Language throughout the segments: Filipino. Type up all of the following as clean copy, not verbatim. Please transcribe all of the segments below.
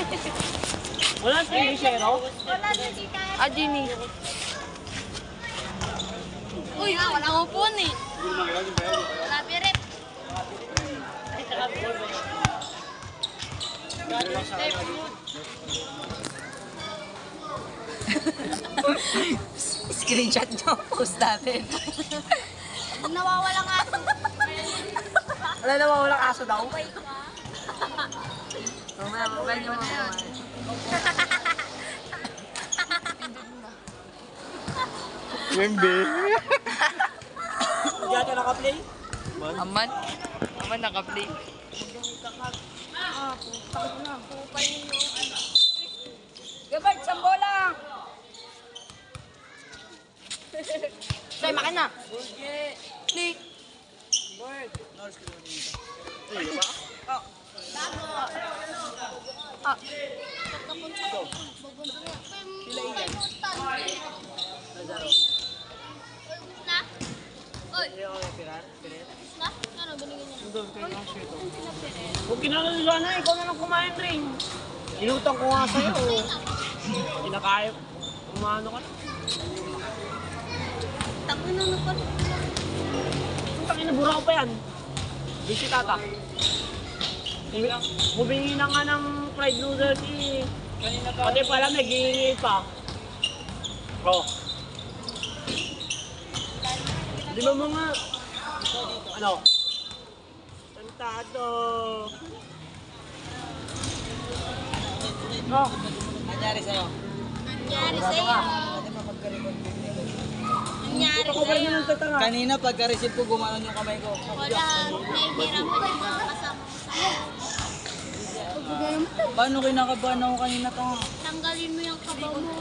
Wala si Michero? Wala na si Kaya. Ah, Ginny. Uy, wala akong phone eh. Wala pirit. Ay, saka phone ba yun? Screenshot nyo, post natin. Nawawala nga ako. Wala na walang aso daw. Mamaya, mabay nyo mga yun. Wembe. Hindi ata naka-play? Aman. Aman naka-play. Gabard, sambola! Say, makin na! Nick! Ah. Na? Uy, na? Ano, binigyan niya? Kung kinalala na, ikaw na lang kumain rin. Inutang ko nga sa'yo. Kinakaya. Umano ka na. Tangin na pa. Ang takin na bura ko pa yan. Busy tata. Humingi na nga ng fried noodles eh. Pati pala nag-iingi pa. Oh. Di ba mga... Ano? Tantado. Oh. Nangyari sa'yo? Nangyari sa'yo. Nangyari Ako pa rin sa'yo. ng tatanga. Kanina pagka-receive ko, gumanon yung kamay ko. Wala, nahihirapan yung mga kasama ko sa'yo. Paano kinakabahan ako kanina to? Tanggalin mo yung kaba mo.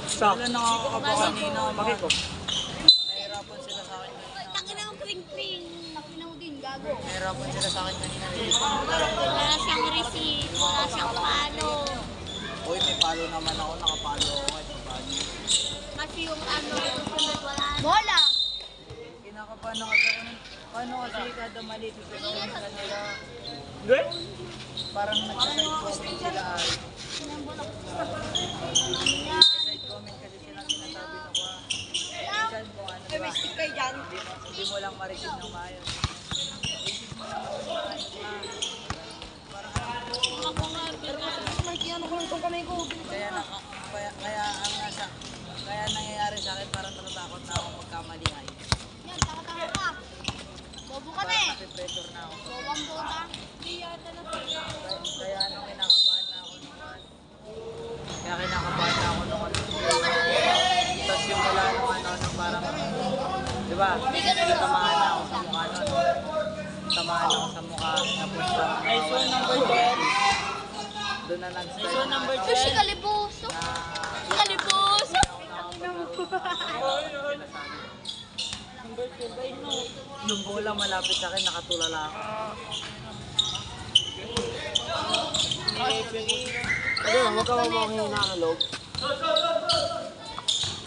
Sa? Wala nakakakaba kanina. Bakit ko? Nahirapan sila sa akin kanina. Tangin na yung kring-kring. Tangin na mo din, gago. Nahirapan sila sa akin kanina. Wala siyang receipt, wala siyang palo. Uy, may palo naman ako. Nakapalo ako kahit paano. Kasi yung ano, susunod wala. Bola! Kinakabahan ako sa akin. Paano kasi kada mali sa kanila? Good? Parang nagsa-side comment sila ay. Yan. Side comment kasi sila sinasabi na ko. Minsan mo ano ba? kayo dyan. Hindi mo lang ma-receive ng maayos. Ako nga, pero Ano ko lang itong kamay ko. Kaya nangyayari sa akin parang natatakot na ako magkamali ay. yan, taka-taka ka. Bobo ka na eh. Napipressure na ako. Bobang boda. Hindi yata na sa'yo. Kaya nung kinakabahan na ako naman. Kaya kinakabahan na ako naman. Tapos yung wala naman ano parang, di ba? Tamaan na ako sa mukha nun. Tamaan ako sa mukha. Tapos ISO number 10. doon na nag-start. ISO number Ito si Kalibuso. Si Kalibuso. Yung bola malapit sa akin, nakatulala ako. Ano, huwag ka mamangin na loob.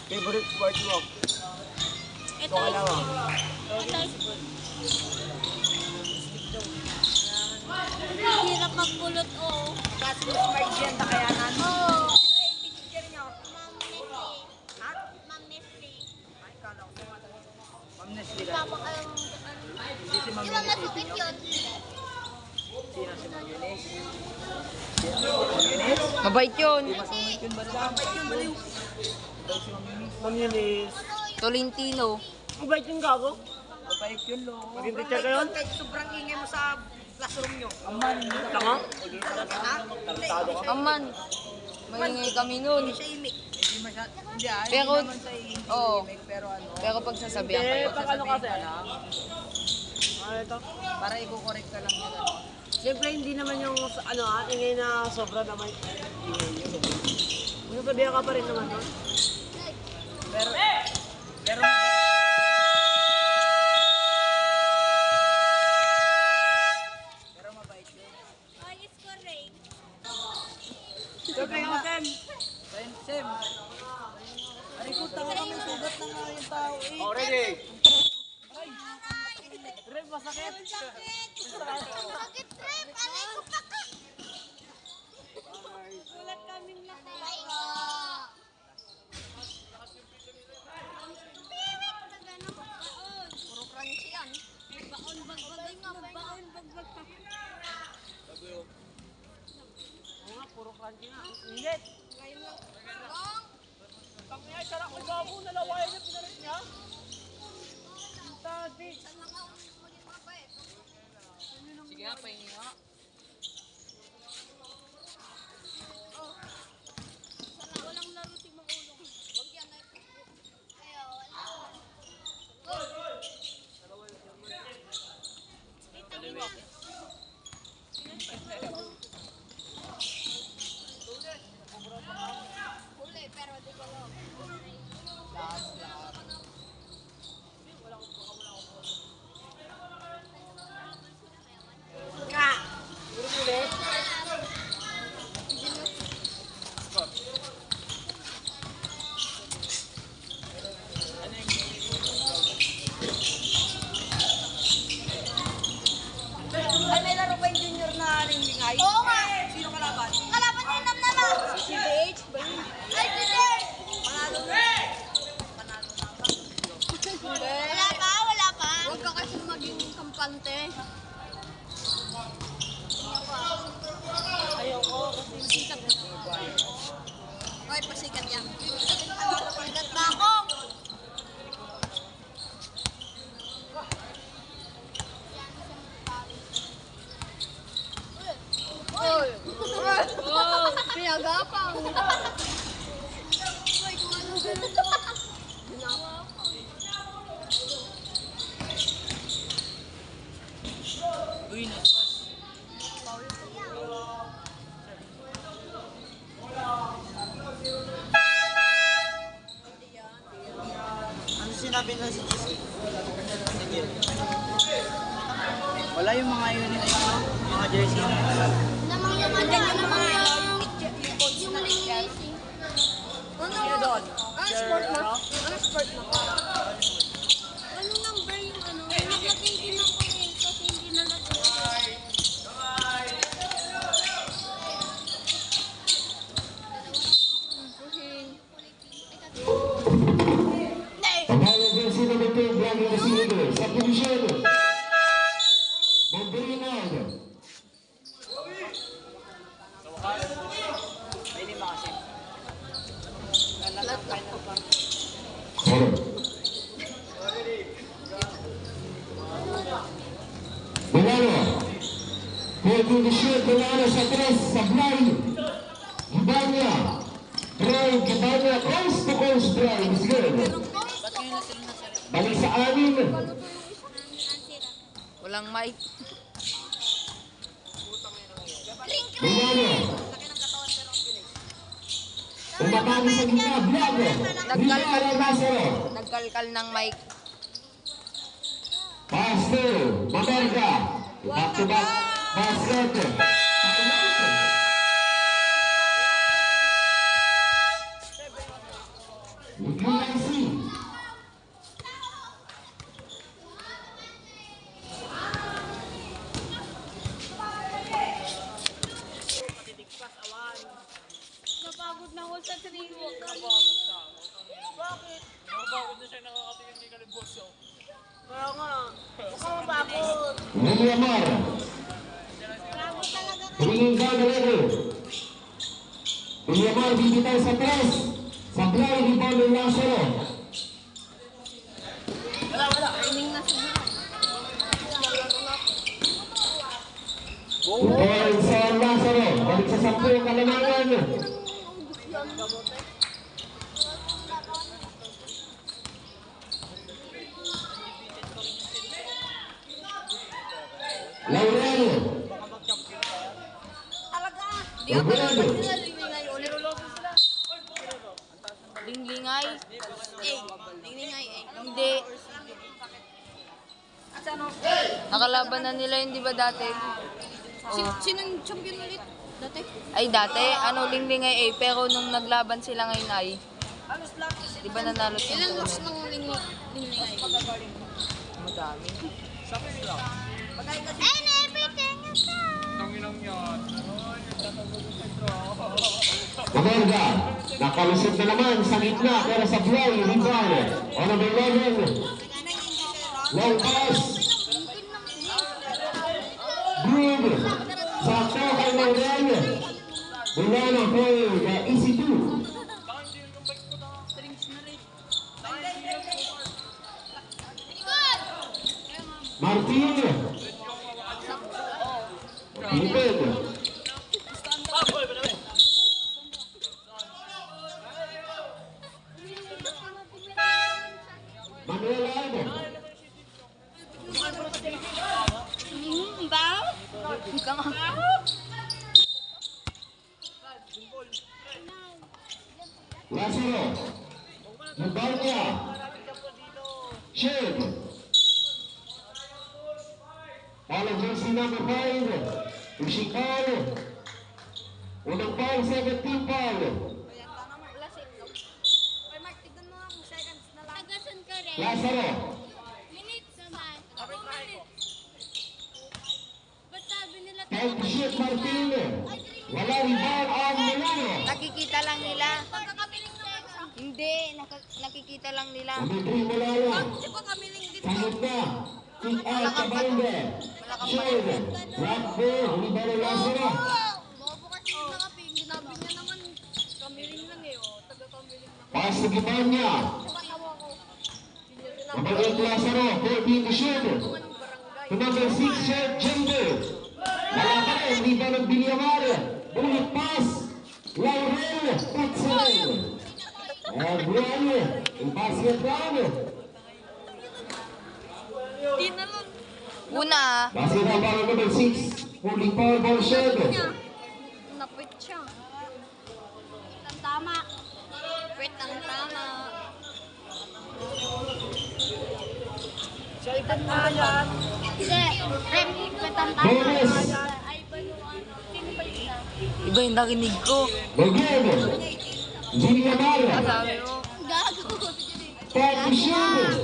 Favorite sport mo? Ito. Hirap magpulot oh. That's the smart yan, takayanan. Oo. Sino yung picture nyo? Ma'am Nestle. Ha? Ma'am Nestle. Ay, kala ko. Ma'am Nestle lang. Tama ka lang. Hindi si Ma'am Di ba Eunice masukit ito, no? yun? Sino si Ma'am Eunice? Sino si Ma'am Eunice? Mabait yun. Masungit yun ba na? Mabait yun, baliw. Mabait si Ma'am Eunice. Mamilis. Tolentino. Ang bait yung gago. Mabait yun, lo. Maging teacher ka yun? Kahit sobrang ingay mo sa classroom nyo. Aman, hindi ka Tanga? Ha? Tarantado ka. Aman. Maingay kami nun. Siya imik. Hindi masyad. Hindi ah, hindi Pero- naman sa hindi Oo. imig, pero ano. Pero pag sasabihan Eh, kayo. pag ano kasi? sasabihin ka lang, Ano ito? para i-correct ka lang yun. Ano. Siyempre, hindi naman yung, ano ingay na sobra naman. Ingay yun. Yung sabihan ka pa rin naman, no? Pero, pero, pero mabait yun. Ay, it's correct. Siyempre, ako, Tem. Sem, aray ko, tanga kami, sugat na nga yung tao eh. Oh, ready? Rep, masakit. Sakit, Trep. Alay ko pa ka. Kanji nga. Init. Ngayon lang. Ang niya, sarap ko ba mo nalawayan na pinalit niya? Tadi. Sige nga, pahingi nga. Walang laro si Makulong. Huwag yan ay. Huli, pero di ko lang. Ay, may laro pa yung junior na ringlingay. Oo nga. Sino kalaban? Kalaban ni Nam naman. Si CBH ba yun? Ay, Peter! Panalo na. Panalo na. Wala pa, wala pa. Huwag ka kasi maging kampante. Ayoko kasi Sikat na. Hoy, pasikat yan. Sikat na ako. Oy! Oh, pinagapang. Hoy, kung ano ganun to. Uy, naspas. Ano sinabi na si JC? Sige. Wala yung mga unit na ito, mga jersey. Namang yung ano, namang yung lingising. Sino doon? Ano sport na? Ano sport na? Ano number yung ano? Naglagay din ako eh, kasi hindi nalagay. Pagkaya din sila dito yung vlog na sinigil sa posisyon. Mandrinag. May lima kasi. Nalalakay na pa. Sorry. Milano. Kaya kondisyon Milano sa tres sa blind. Gibanya. Try Gibanya coast to coast drive is good. Ba't ngayon na sila nasali? Balik sa amin. Walang mic. Milano. Umatagi sa gitna. Vlog. Rizal Lazaro. Nagkalkal ng mic. Pass to Mamerga. Back to back basket. UIC. Napagod na ako sa trigo. Bakit? Nakapagod na siya nakakatingin kay Kalimboso. Kaya nga. Huwag ka mapagod. Williamar. Pagod talaga ka. Tingin ka na rin. Williamar bibitaw sa press. Sablay rebound ng Lazaro. Training na siguro. Ball sa Lazaro. Balik sa 10 yung kalamangan. Laurel. Talaga. Di ako Laurel. linglingay ulit. Linglingay? Linglingay eh. Hindi. Nakalaban na nila yun, di ba dati? Sinong champion ulit? Dati? Ay, dati, ano, linglingay eh. Pero nung naglaban sila ngayon ay, di ba nanalo sila? Ilan loss ng linglingay? Madami. Ay, everything is Mamerga. Nakalusot na naman sa gitna pero sa fly. Rebound. On number 11. Long pass. Good. Sakto kay Laurel. Milano for EC2. Martin. Pilipid. Manuel Aldo. Ba? Ika nga. Lazaro. Lubarnia. Shield. Follow jersey number 5. Ushikaro. Unang foul, 17 foul. Tagasan ka rin. Lazaro. Minutes naman. 2 minutes. Ba't sabi nila Time to shoot, Martin. Wala rebound ang Milano. Nakikita lang nila. pagkakabiling naman sa Hindi, nakikita lang nila. Number 3, Milano. Kasi pagkabiling din. Sagot na. Kick out sa Balde. Shield. Rock ball. Rebound ng Lazaro. Bobo kasi yung nakaping. Sinabi niya naman, kamiling lang eh. Taga-kamiling lang. Pass to Gibanya. Patawa ko. Number 8, Lazaro. 14 to shoot. To number 6, Chef Jumbo. Wala pa rin. Rebound ng Villamar. Bullet pass. Laurel. Tutsen. And Brian. Yung basket down. Una, Basket down para number 6. Holding power ball shot. Napit siya. Ang tama. Wait, ang tama. Siya ikot na yan. Hindi. Rem, wait, ang tama. Bonus. Ay, ba yung ano? Simple siya. iba yung narinig ko. Again. Villamar. Sabi mo, Gago. Time to shoot.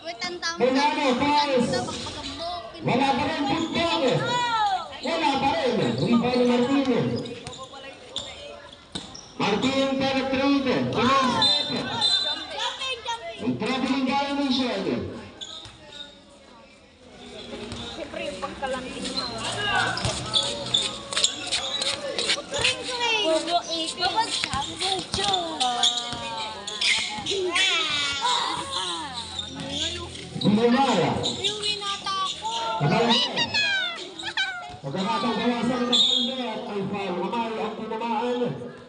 Wait, ang tama. Milano, pass. Pagpagambok. Wala pa rin football. Wala pa rin. Rebound ng Martin. Martin penetrated. Jumping, jumping. Ang traveling violation. Siyempre, yung pagkalanting mo. Ring-ring. Bobo, babag siya. Bobo. Villamar. Yung winata ako. Kabalan. Pagkakataon bawasan ng Balde at ay foul. Amal ang tinamaan.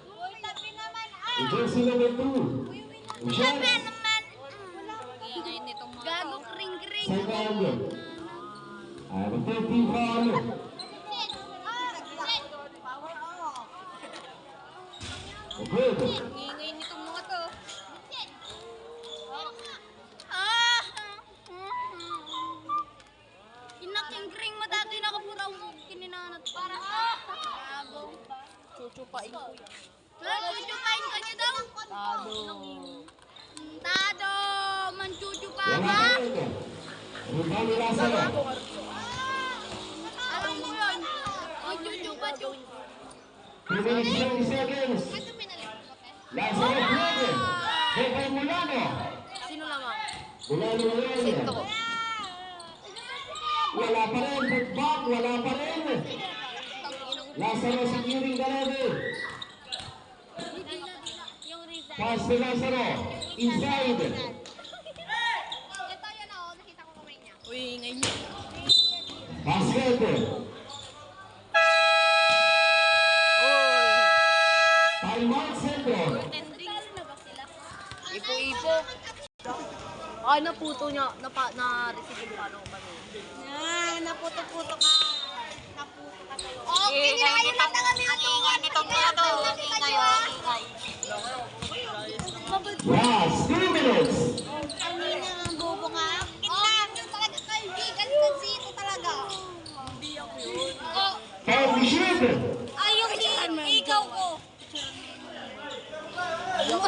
Uy, tabi naman. Ang jersey number 2. Ang shot. naman. Gago, ring-ring. Second. Ay, ang 13 foul. Good. Ingay nitong mga to. Ah! Inaking-ring mo dati nakapuraw mo kininanat para abong pa. chuchupain ko yan. Chuchupain ka niya daw? Tado. Tado! Manchuchupa Wala ka? pa rin. Rebound ni Lazaro. Alam mo yun? Manchuchupa-chupa. 3 minutes 20 seconds. Ito pinalit ko, pe. Lazaro Flores. Beko Mulano. Sino lamang? Mulano ngayon. Ito ko. Wala pa rin. Putback. Wala pa rin. Lazaro securing the level. Yung Rizal. Pass to Lazaro. Inside. Ito yun ako, nakita ko kamay niya. Uy, ingay niyo. Basket. Timeout Centro. Tending na ba sila? Ipo-ipo. Ay, naputo niya. Na-receive yung paano ko Naputo-puto ka. Naputo ka sa'yo. Oh, kinakain lang na kami ang ingay nitong ito. Last 2 minutes. Ano na ang bobo nga? Oh, yun talaga kaibigan kasi ito talaga. Oh, Time to shoot. ay yung ikaw ko.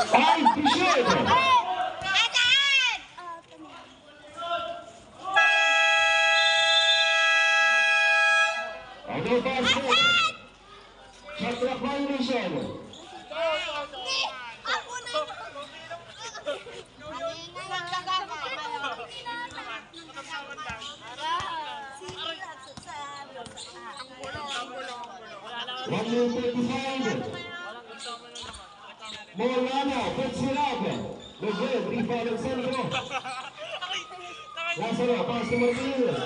Time to shoot. Asan? Ano basket? Shot clock violation. Ako na yun. 1 minute 35. Molano, Fitzgerald. Lugod, rebound ng sentro. Lazaro, pass to Martinez.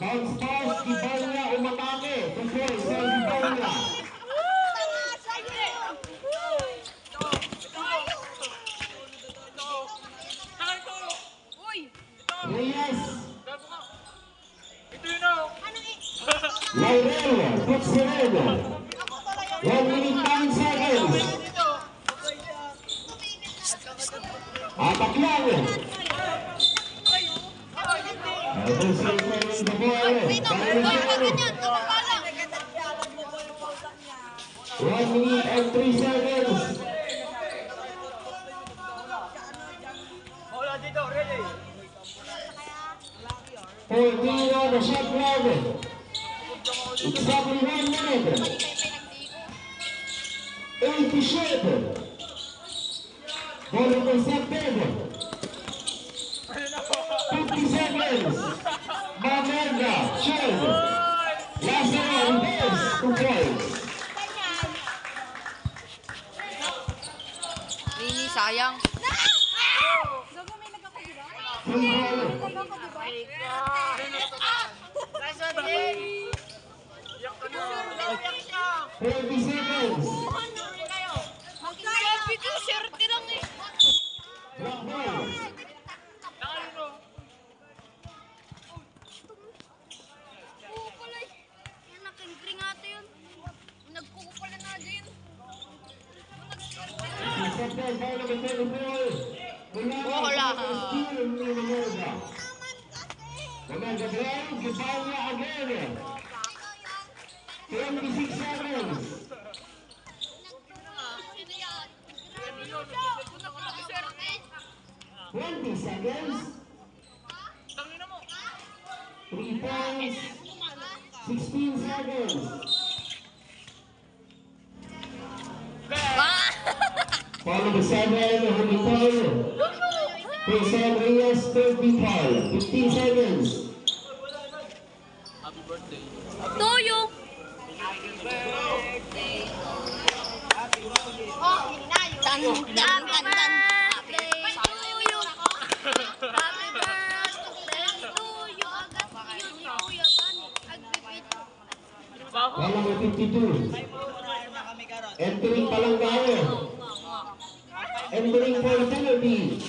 Bounce pass, Ibanya umatake. Control, Sam Ibanya. Reyes. Laurel, Fitzgerald. 1 minute 9 seconds. Atak lang. Ito sa ito the ball. 1 minute and 3 seconds. Bola dito, ready. 14 on the shot clock. Exactly 1 minute. 80 shot. Ball intercepted. 50 seconds. Mamenda, shot. Last one, reverse, 2 points. Mini, sayang. Gago, may nagkakadiba? Free ball. Nagkakadiba? 30 seconds. Mag-selfie ko, sherte lang eh. Block ball. Kukulay. Yan, nakindring ata yun. Nagkukulan na dyan. Intercepted by number 24. Wala. Mamenda Brown, Ibanya again. 26 seconds. 20 seconds. 3 points. 16 seconds. Follow the sideline, holding foul. Jason Reyes, 35. 15 seconds. Happy birthday. Toyo! Tan, tan, tan, tan. Follow the 52. Entering pa lang tayo. Entering for penalty.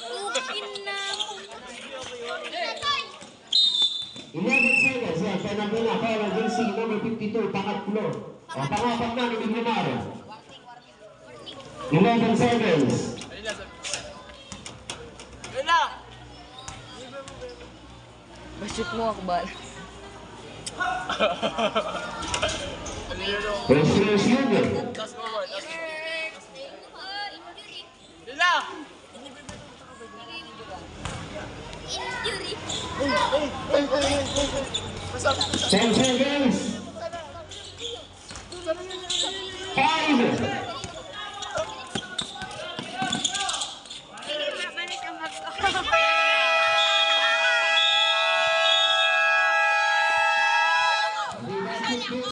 Ukin na. 11 seconds. Yan, penalty na. Follow jersey number 52, pangatlo. O, pangapat na ni Biglamar. 11 seconds. Bashoot mo ako, bal. Precious Junior. Injury. 10 seconds.